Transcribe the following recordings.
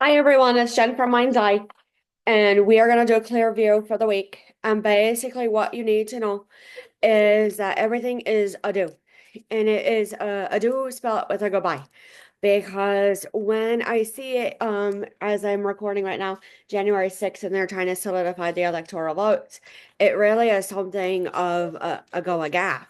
Hi everyone, it's Jen from Mind's Eye, and we are going to do a clear view for the week. And basically, what you need to know is that everything is a do, and it is a do spelled with a goodbye. Because when I see it, as I'm recording right now, January 6th, and they're trying to solidify the electoral votes, it really is something of a go a gaff.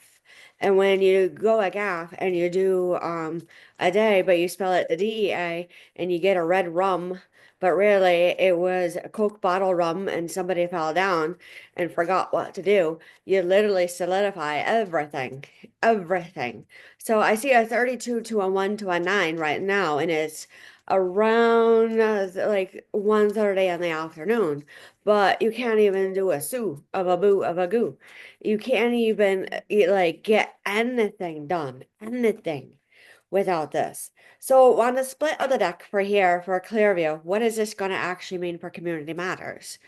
And when you go a gaff and you do a day, but you spell it the DEA and you get a red rum, but really it was a Coke bottle rum and somebody fell down and forgot what to do, you literally solidify everything, everything. So I see a 32 to a 1 to a 9 right now, and it's around like 1:30 in the afternoon. But you can't even do a sue of a boo of a goo. You can't even like get anything done, anything without this. So on the split of the deck for here for Clearview, what is this going to actually mean for Community Matters?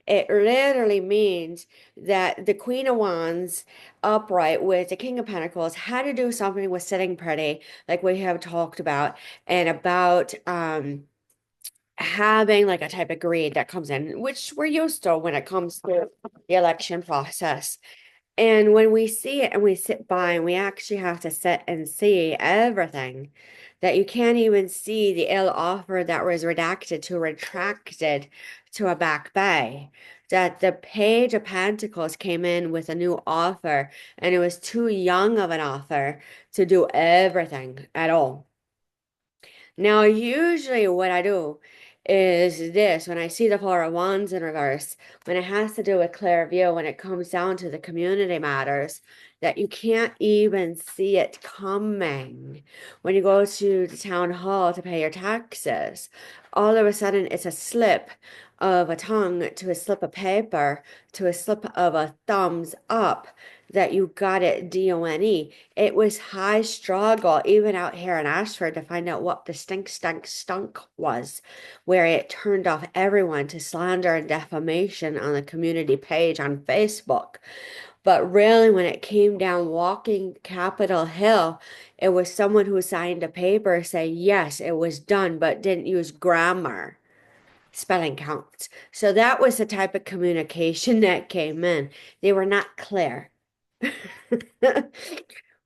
It literally means that the Queen of Wands upright with the King of Pentacles had to do something with sitting pretty, like we have talked about, and about having like a type of greed that comes in, which we're used to when it comes to the election process. And when we see it and we sit by and we actually have to sit and see everything, that you can't even see the ill offer that was redacted to retracted to a back bay. That the Page of Pentacles came in with a new offer and it was too young of an offer to do everything at all. Now, usually what I do is this, when I see the Four of Wands in reverse, when it has to do with clear view, when it comes down to the community matters, that you can't even see it coming. When you go to the town hall to pay your taxes, all of a sudden it's a slip of a tongue to a slip of paper to a slip of a thumbs up that you got it DONE. It was high struggle, even out here in Ashford, to find out what the stunk was, where it turned off everyone to slander and defamation on the community page on Facebook. But really, when it came down walking Capitol Hill, it was someone who signed a paper saying, yes, it was done, but didn't use grammar. Spelling counts. So that was the type of communication that came in. They were not clear.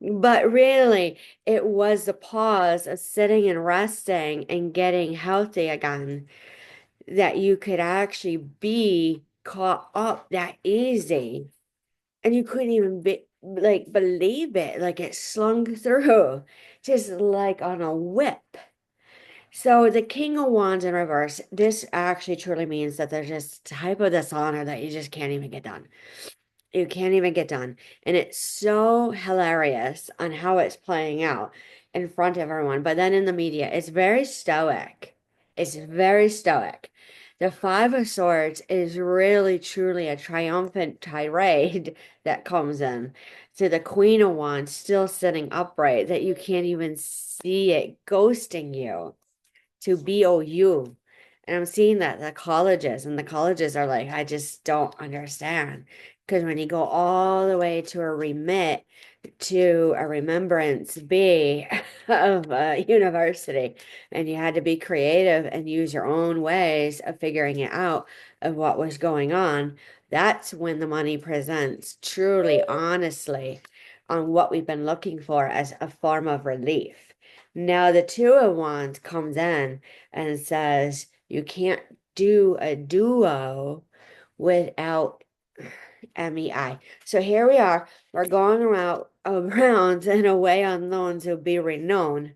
But really, it was the pause of sitting and resting and getting healthy again that you could actually be caught up that easy. And you couldn't even be like believe it, like it slung through, just like on a whip. So the King of Wands in reverse, this actually truly means that there's this type of dishonor that you just can't even get done. You can't even get done. And it's so hilarious on how it's playing out in front of everyone. But then in the media, it's very stoic. It's very stoic. The Five of Swords is really, truly a triumphant tirade that comes in to the Queen of Wands still sitting upright that you can't even see it ghosting you to BOU. And I'm seeing that the colleges and the colleges are like, I just don't understand. Because when you go all the way to a remit to a remembrance B of a university, and you had to be creative and use your own ways of figuring it out of what was going on, that's when the money presents truly, honestly, on what we've been looking for as a form of relief. Now, the Two of Wands comes in and says, you can't do a duo without MEI. So here we are. We're going around in a way unknown to be renowned.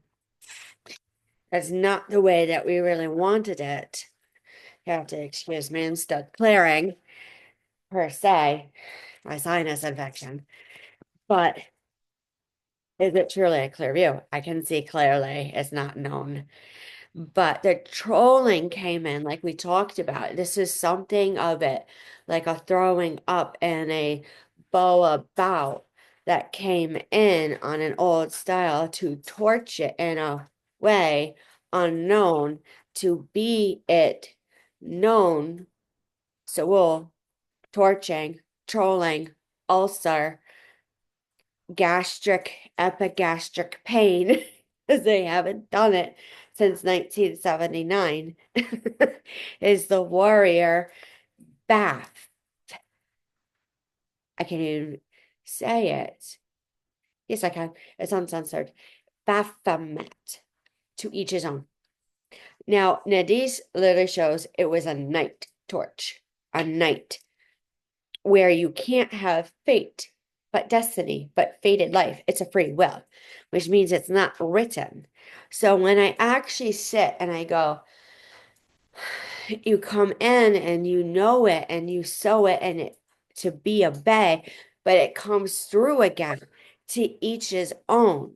That's not the way that we really wanted it. You have to excuse me, I'm still clearing, per se, my sinus infection. But is it truly a clear view? I can see clearly it's not known. But the trolling came in, like we talked about. This is something of it, like a throwing up and a bow about that came in on an old style to torch it in a way unknown to be it known. So we'll torching, trolling, ulcer, gastric, epigastric pain. because they haven't done it since 1979, is the warrior bath. I can't even say it. Yes, I can. It's uncensored. Baphomet. To each his own. Now, Nadis literally shows it was a night torch, a night where you can't have fate, but destiny, but fated life. It's a free will, which means it's not written. So when I actually sit and I go, you come in and you know it and you sow it and it to be a bay, but it comes through again. To each his own.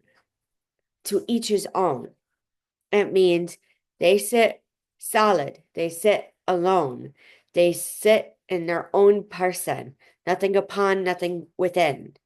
To each his own. It means they sit solid, they sit alone, they sit in their own person, nothing upon, nothing within.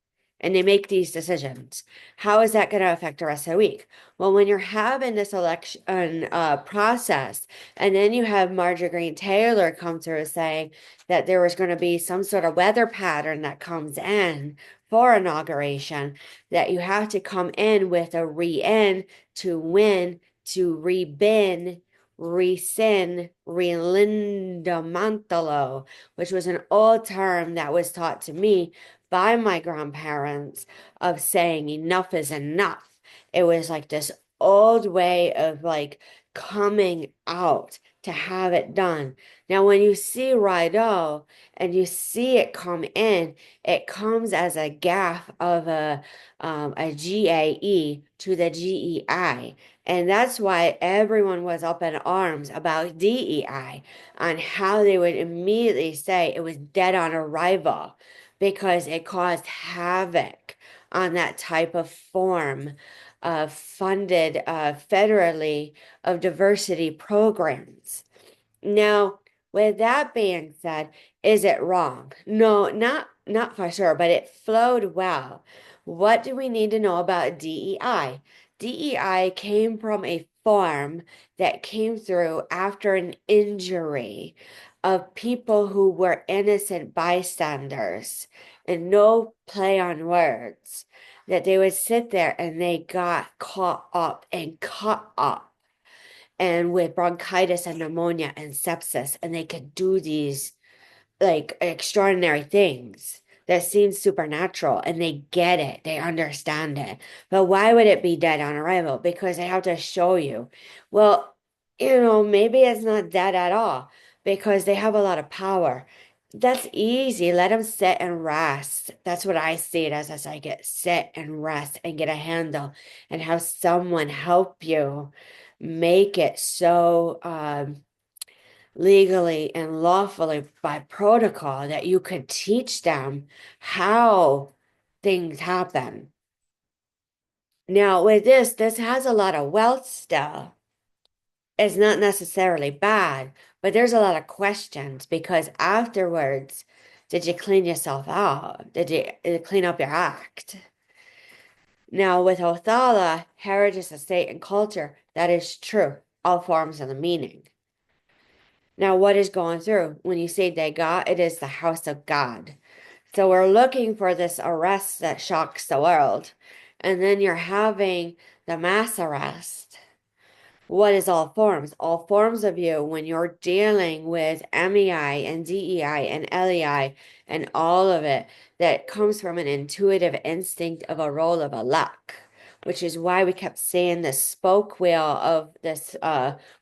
And they make these decisions. How is that going to affect the rest of the week? Well, when you're having this election process, and then you have Marjorie Green Taylor come through saying that there was going to be some sort of weather pattern that comes in for inauguration, that you have to come in with a re-in to win, to rebin, resin, relindamantalo, which was an old term that was taught to me by my grandparents of saying enough is enough. It was like this old way of like coming out to have it done. Now, when you see Rideau and you see it come in, it comes as a gaff of a GAE to the GEI. And that's why everyone was up in arms about DEI on how they would immediately say it was dead on arrival because it caused havoc on that type of form of funded federally of diversity programs. Now, with that being said, is it wrong? No, not for sure, but it flowed well. What do we need to know about DEI? DEI came from a form that came through after an injury of people who were innocent bystanders, and no play on words, that they would sit there and they got caught up and cut up and with bronchitis and pneumonia and sepsis, and they could do these like extraordinary things that seem supernatural, and they get it, they understand it. But why would it be dead on arrival? Because they have to show you, well, maybe it's not dead at all because they have a lot of power. That's easy. Let them sit and rest. That's what I see it as I get sit and rest and get a handle and have someone help you make it so legally and lawfully by protocol that you could teach them how things happen. Now, with this has a lot of wealth still. It's not necessarily bad, but there's a lot of questions because afterwards, did you clean yourself out? Did you clean up your act? Now, with Othala, heritage, estate, and culture, that is true, all forms of the meaning. Now, what is going through? When you say they got, it is the house of God. So we're looking for this arrest that shocks the world. And then you're having the mass arrest. What is all forms? All forms of you when you're dealing with MEI and DEI and LEI and all of it that comes from an intuitive instinct of a roll of a luck, which is why we kept saying this spoke wheel of this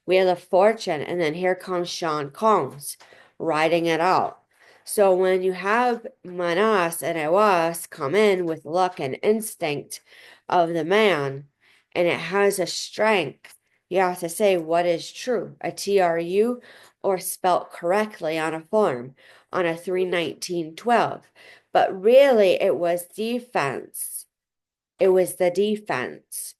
Wheel of Fortune. And then here comes Sean Combs riding it out. So when you have Manas and Awas come in with luck and instinct of the man, and it has a strength, you have to say what is true, a TRU or spelt correctly on a form on a 31912. But really, it was defense. It was the defense.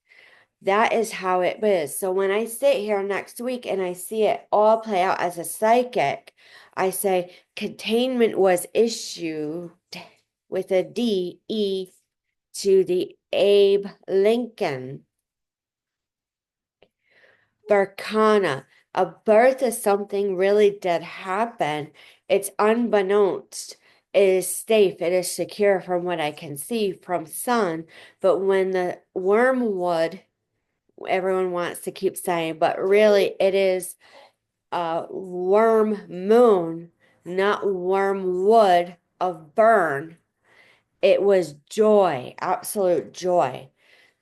That is how it is. So when I sit here next week and I see it all play out as a psychic, I say containment was issued with a DE to the Abe Lincoln. Berkana, a birth is something really did happen. It's unbeknownst. It is safe. It is secure from what I can see from sun. But when the wormwood everyone wants to keep saying, but really it is a worm moon, not wormwood of burn. It was joy, absolute joy.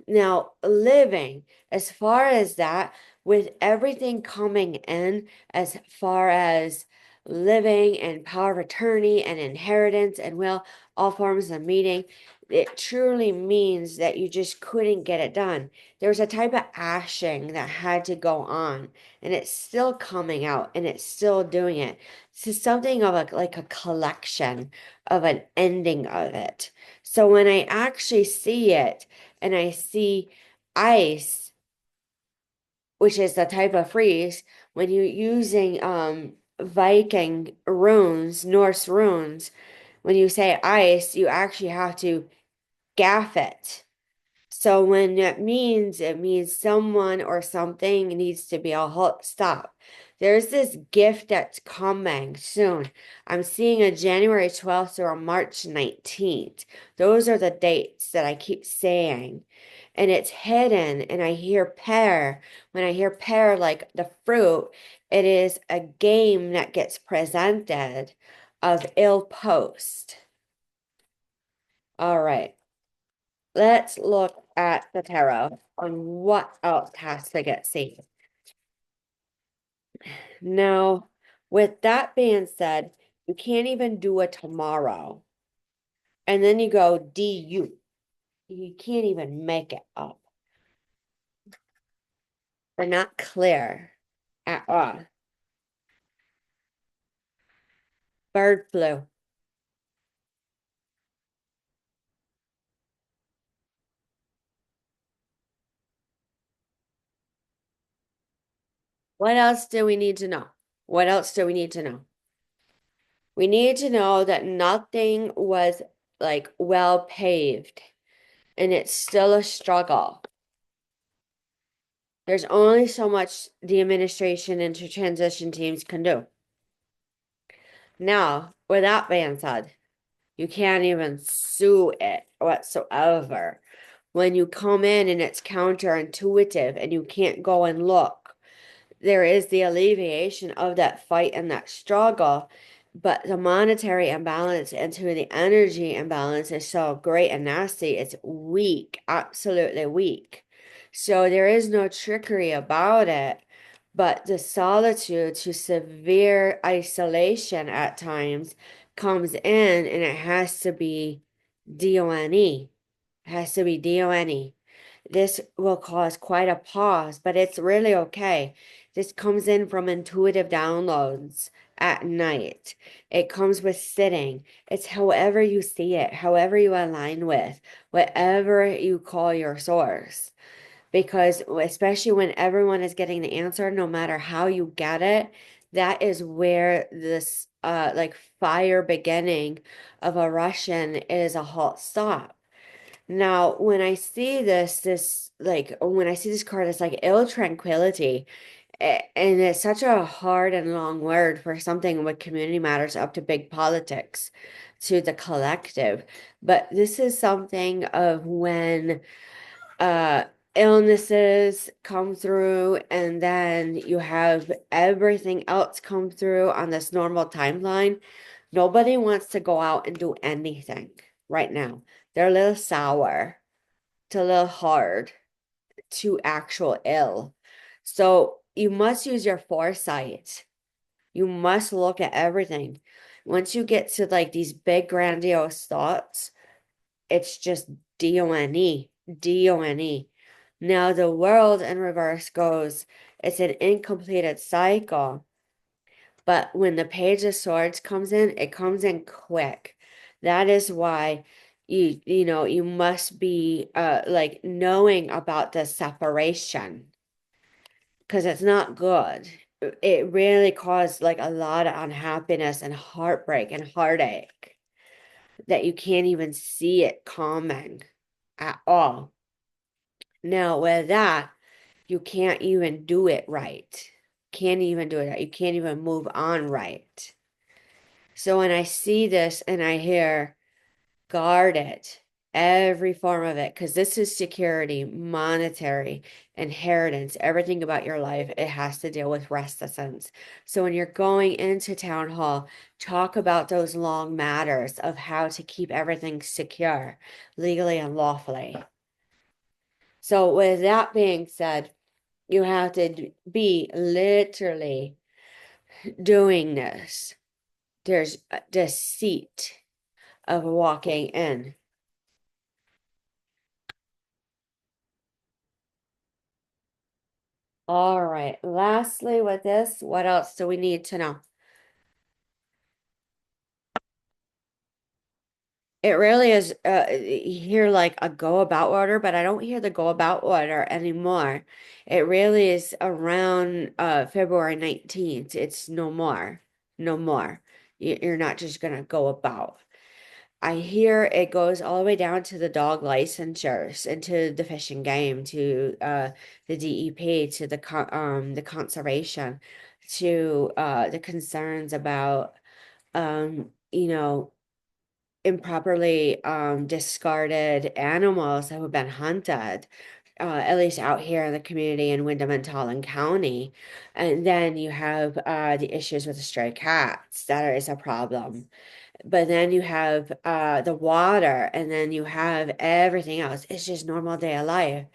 Now, living, as far as that, with everything coming in, as far as living and power of attorney and inheritance and will, all forms of meeting, it truly means that you just couldn't get it done. There was a type of ashing that had to go on, and it's still coming out and it's still doing it. This is something of like a collection of an ending of it. So when I actually see it, and I see ice, which is the type of freeze, when you're using Viking runes, Norse runes, when you say ice, you actually have to gaff it. So when it means someone or something needs to be a halt stop. There's this gift that's coming soon. I'm seeing a January 12th or a March 19th. Those are the dates that I keep saying. And it's hidden, and I hear pear. When I hear pear, like the fruit, it is a game that gets presented of ill post. All right. Let's look at the tarot on what else has to get seen. Now, with that being said, you can't even do a tomorrow. And then you go DU. You can't even make it up. They're not clear at all. Bird flu. What else do we need to know? What else do we need to know? We need to know that nothing was like well paved and it's still a struggle. There's only so much the administration and transition teams can do. Now, with that being said, you can't even sue it whatsoever. When you come in and it's counterintuitive and you can't go and look, there is the alleviation of that fight and that struggle, but the monetary imbalance into the energy imbalance is so great and nasty. It's weak, absolutely weak. So there is no trickery about it, but the solitude to severe isolation at times comes in and it has to be DONE. It has to be DONE. This will cause quite a pause, but it's really okay. This comes in from intuitive downloads at night. It comes with sitting. It's however you see it, however you align with, whatever you call your source. Because especially when everyone is getting the answer, no matter how you get it, that is where this like fire beginning of a Russian is a halt stop. Now, when I see this like when I see this card, it's like ill tranquility. And it's such a hard and long word for something with community matters up to big politics to the collective. But this is something of when uh illnesses come through and then you have everything else come through on this normal timeline. Nobody wants to go out and do anything right now. They're a little sour, to a little hard, to actual ill. So you must use your foresight. You must look at everything. Once you get to like these big grandiose thoughts, it's just DONE, DONE. Now the world in reverse goes, it's an incompleted cycle. But when the Page of Swords comes in, it comes in quick. That is why you must be like knowing about the separation because it's not good. It really caused like a lot of unhappiness and heartbreak and heartache that you can't even see it coming at all. Now, with that, you can't even do it right. Can't even do it right. You can't even move on right. So when I see this and I hear guard it, every form of it, because this is security, monetary, inheritance, everything about your life. It has to deal with reticence. So when you're going into town hall, talk about those long matters of how to keep everything secure, legally and lawfully. So with that being said, you have to be literally doing this. There's a deceit of walking in. All right. Lastly, with this, what else do we need to know? It really is you hear like a go about order, but I don't hear the go about order anymore. It really is around February 19th. It's no more. No more. You're not just gonna go about. I hear it goes all the way down to the dog licensures and to the fishing game, to the DEP, to the conservation, to the concerns about you know, improperly discarded animals that have been hunted, at least out here in the community in Windham and Tallinn County. And then you have the issues with the stray cats. That is a problem. But then you have the water, and then you have everything else. It's just normal day of life.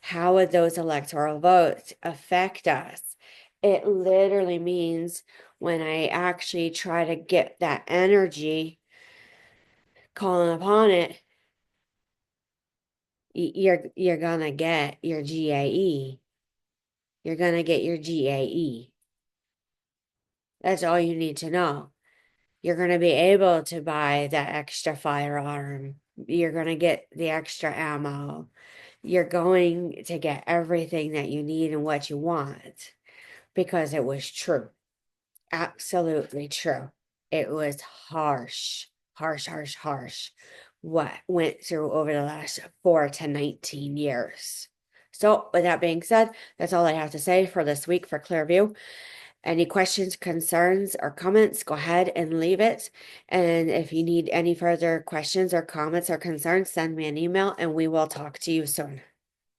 How would those electoral votes affect us? It literally means when I actually try to get that energy calling upon it, you're gonna get your GAE. You're gonna get your GAE. That's all you need to know. You're gonna be able to buy that extra firearm. You're gonna get the extra ammo. You're going to get everything that you need and what you want because it was true. Absolutely true. It was harsh, harsh, harsh, harsh what went through over the last 4 to 19 years. So, with that being said, that's all I have to say for this week for Clearview. Any questions, concerns, or comments, go ahead and leave it. And if you need any further questions or comments or concerns, send me an email and we will talk to you soon.